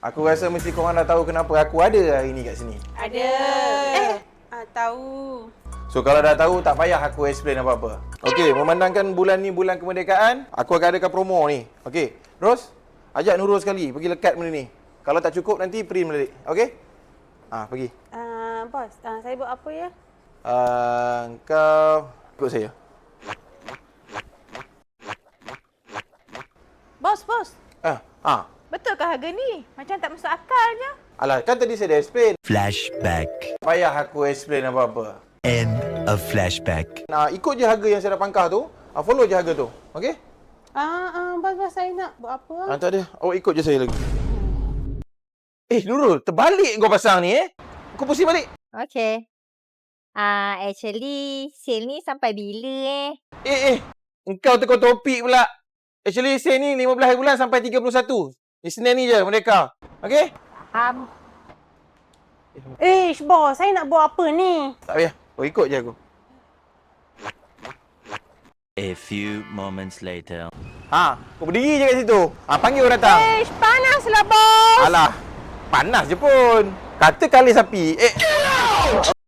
Aku rasa mesti korang dah tahu kenapa aku ada hari ni kat sini. Ada. Tahu. So kalau dah tahu, tak payah aku explain apa-apa. Okey, memandangkan bulan ni bulan kemerdekaan, aku akan adakan promo ni. Okey, Ros, ajak Nurul sekali pergi lekat benda ni. Kalau tak cukup, nanti print balik. Okey? Pergi. Bos, saya buat apa ya? Kau ikut saya. Bos. Betulkah harga ni? Macam tak masuk akalnya. Alah, kan tadi saya dah explain. Flashback. Tak payah aku explain apa-apa. End of flashback. Ikut je harga yang saya dah pangkah tu. Follow je harga tu. Okey? Bos, saya nak buat apa? Tak ada. Awak ikut je saya lagi. Nurul, terbalik kau pasang ni Kau pusing balik. Okay. Actually, sale ni sampai bila Engkau tukar topik pula. Actually, sale ni 15 hari bulan sampai 31. Isnin ni je, Merdeka. Okey? Bos, saya nak buat apa ni? Tak payah. Kau ikut je aku. A few moments later. Kau berdiri je kat situ. Panggil orang datang. Panaslah bos. Alah, panas je pun. Kata kali sapi.